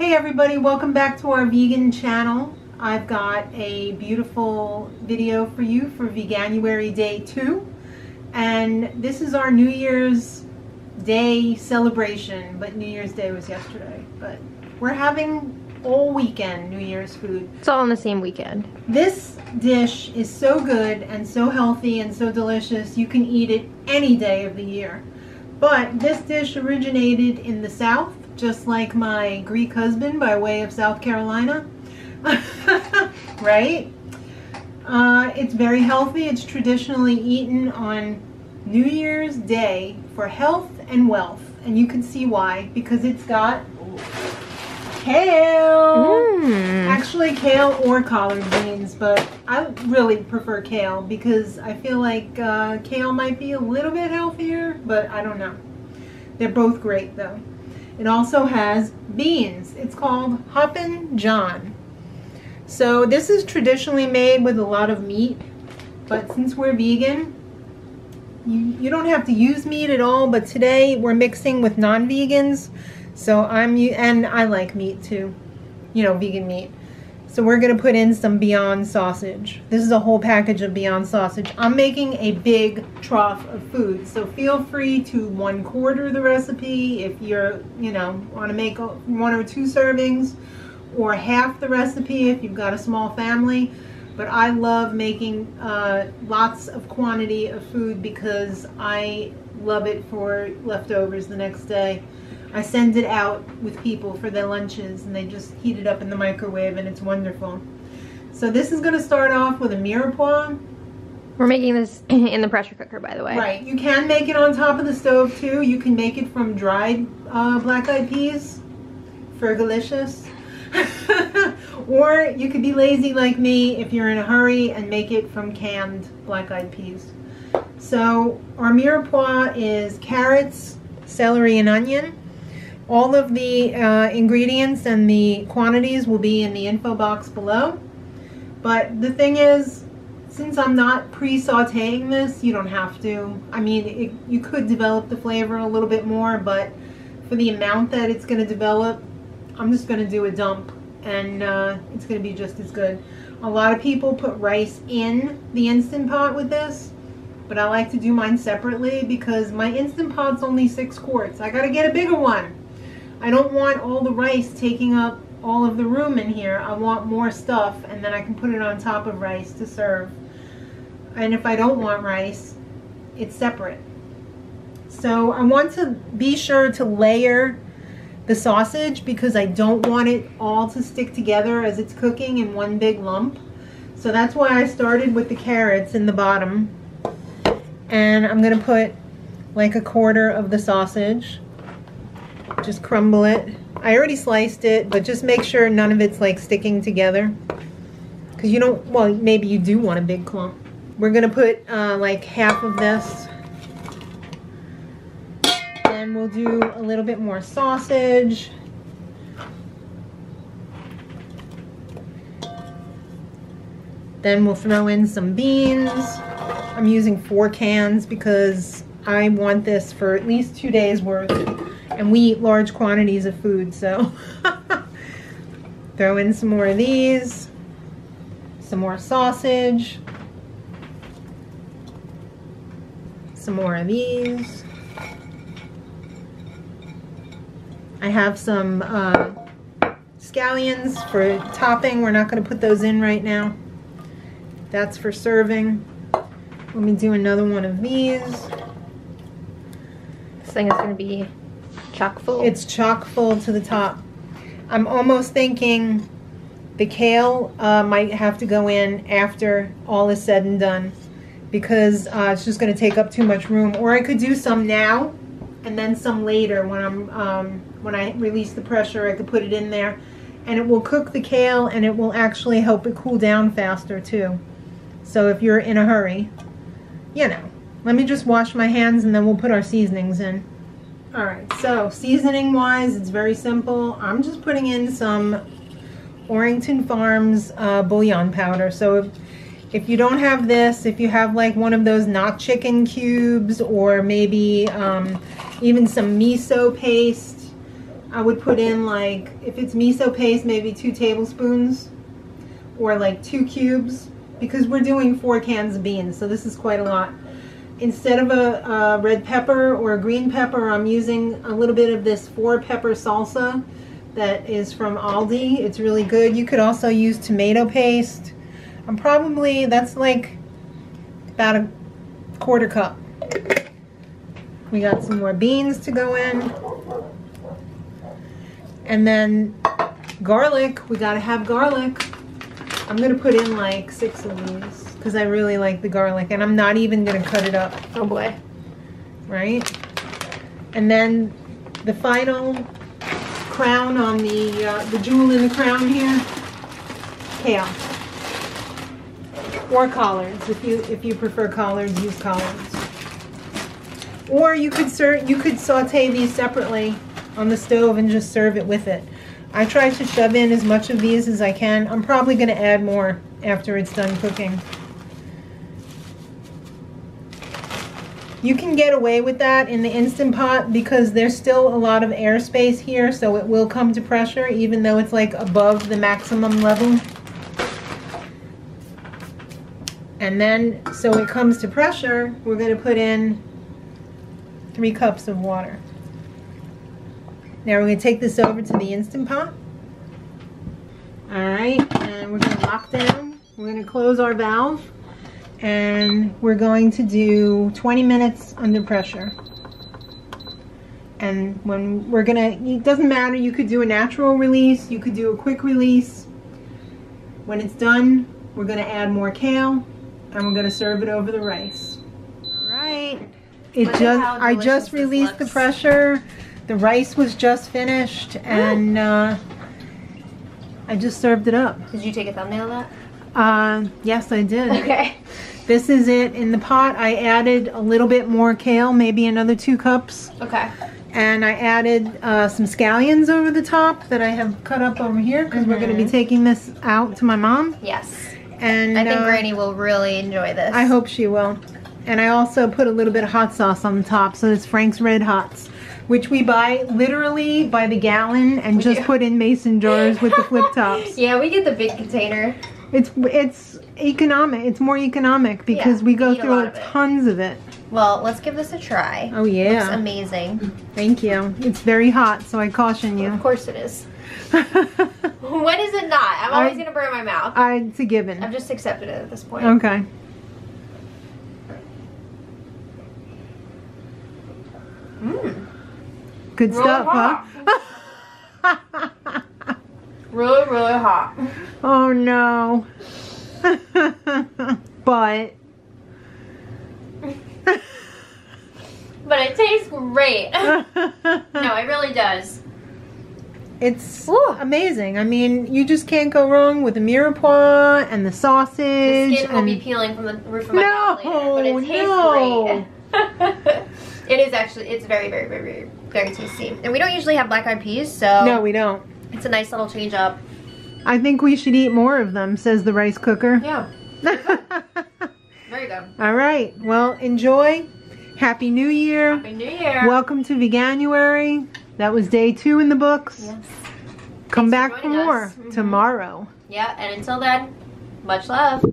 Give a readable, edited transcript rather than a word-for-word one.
Hey everybody, welcome back to our vegan channel. I've got a beautiful video for you for Veganuary Day 2. And this is our New Year's Day celebration, but New Year's Day was yesterday. But we're having all weekend New Year's food. It's all on the same weekend. This dish is so good and so healthy and so delicious, you can eat it any day of the year. But this dish originated in the South, just like my Greek husband by way of South Carolina. Right? It's very healthy. It's traditionally eaten on New Year's Day for health and wealth. And you can see why, because it's got kale. Actually kale or collard greens, but I really prefer kale because I feel like kale might be a little bit healthier, but I don't know. They're both great though. It also has beans. It's called Hoppin John. So this is traditionally made with a lot of meat, but since we're vegan, you don't have to use meat at all, but today we're mixing with non-vegans. So and I like meat too, you know, vegan meat. So we're gonna put in some Bouillon sausage. This is a whole package of Bouillon sausage. I'm making a big trough of food, so feel free to 1/4 the recipe if you're, you know, want to make 1 or 2 servings, or half the recipe if you've got a small family. But I love making lots of quantity of food because I love it for leftovers the next day. I send it out with people for their lunches and they just heat it up in the microwave and it's wonderful. So this is going to start off with a mirepoix. We're making this in the pressure cooker, by the way. Right. You can make it on top of the stove too. You can make it from dried black-eyed peas. Fergalicious. Or you could be lazy like me if you're in a hurry and make it from canned black-eyed peas. So our mirepoix is carrots, celery, and onion. All of the ingredients and the quantities will be in the info box below. But the thing is, since I'm not pre-sauteing this, you don't have to. I mean, you could develop the flavor a little bit more, but for the amount that it's going to develop, I'm just going to do a dump, and it's going to be just as good. A lot of people put rice in the Instant Pot with this, but I like to do mine separately because my Instant Pot's only 6 quarts. I got to get a bigger one. I don't want all the rice taking up all of the room in here. I want more stuff, and then I can put it on top of rice to serve. And if I don't want rice, it's separate. So I want to be sure to layer the sausage because I don't want it all to stick together as it's cooking in one big lump. So that's why I started with the carrots in the bottom. And I'm going to put like 1/4 of the sausage. Just crumble it. I already sliced it, but just make sure none of it's like sticking together. Because you don't, well, maybe you do want a big clump. We're going to put like half of this. Then we'll do a little bit more sausage. Then we'll throw in some beans. I'm using 4 cans because I want this for at least 2 days worth. And we eat large quantities of food, so throw in some more of these, some more sausage, some more of these. I have some scallions for topping. We're not going to put those in right now. That's for serving. Let me do another one of these. This thing is going to be chock full. It's chock full to the top. I'm almost thinking the kale might have to go in after all is said and done because it's just going to take up too much room. Or I could do some now and then some later when I release the pressure. I could put it in there and it will cook the kale and it will actually help it cool down faster too. So if you're in a hurry, you know. Let me just wash my hands and then we'll put our seasonings in. Alright, so seasoning wise, it's very simple. I'm just putting in some Orrington Farms bouillon powder. So if you don't have this, if you have like one of those not chicken cubes or maybe even some miso paste, I would put in, like, if it's miso paste, maybe 2 tablespoons or like 2 cubes, because we're doing 4 cans of beans, so this is quite a lot. Instead of a red pepper or a green pepper, I'm using a little bit of this 4-pepper salsa that is from Aldi. It's really good. You could also use tomato paste. That's like about a 1/4 cup. We got some more beans to go in. And then garlic. We gotta have garlic. I'm gonna put in like 6 of these because I really like the garlic, and I'm not even gonna cut it up. Oh boy. Right? And then the final crown on the jewel in the crown here, kale. Or collards. If you prefer collards, use collards. Or you could saute these separately on the stove and just serve it with it. I try to shove in as much of these as I can. I'm probably going to add more after it's done cooking. You can get away with that in the Instant Pot because there's still a lot of airspace here, so it will come to pressure even though it's like above the maximum level. And then, so it comes to pressure, we're going to put in 3 cups of water. Now we're going to take this over to the Instant Pot. Alright, and we're going to lock down. We're going to close our valve. And we're going to do 20 minutes under pressure. And when we're going to, it doesn't matter, you could do a natural release, you could do a quick release. When it's done, we're going to add more kale. And we're going to serve it over the rice. Alright, I just released the pressure. The rice was just finished, and I just served it up. Did you take a thumbnail of that? Yes, I did. Okay. This is it in the pot. I added a little bit more kale, maybe another 2 cups. Okay. And I added some scallions over the top that I have cut up over here because we're going to be taking this out to my mom. Yes. And I think Granny will really enjoy this. I hope she will. And I also put a little bit of hot sauce on the top, so it's Frank's Red Hots, which we buy literally by the gallon and just put in mason jars with the flip tops. Yeah, we get the big container. It's economic. It's more economic because we go through tons of it. Well, let's give this a try. Oh yeah. Looks amazing. Thank you. It's very hot, so I caution you. Of course it is. When is it not? I'm always going to burn my mouth. It's a given. I've just accepted it at this point. Okay. Mmm. Good really stuff, hot. Huh? Really, really hot. Oh no. But it tastes great. No, it really does. It's amazing. I mean, you just can't go wrong with the mirepoix and the sausage. The skin will be peeling from the roof of my mouth later, but it tastes great. It is actually, it's very, very, very, very, very tasty. And we don't usually have black eyed peas, so. No, we don't. It's a nice little change up. I think we should eat more of them, says the rice cooker. Yeah. Very good. All right. Well, enjoy. Happy New Year. Happy New Year. Welcome to Veganuary. That was day 2 in the books. Yes. Come back for more tomorrow. Yeah, and until then, much love.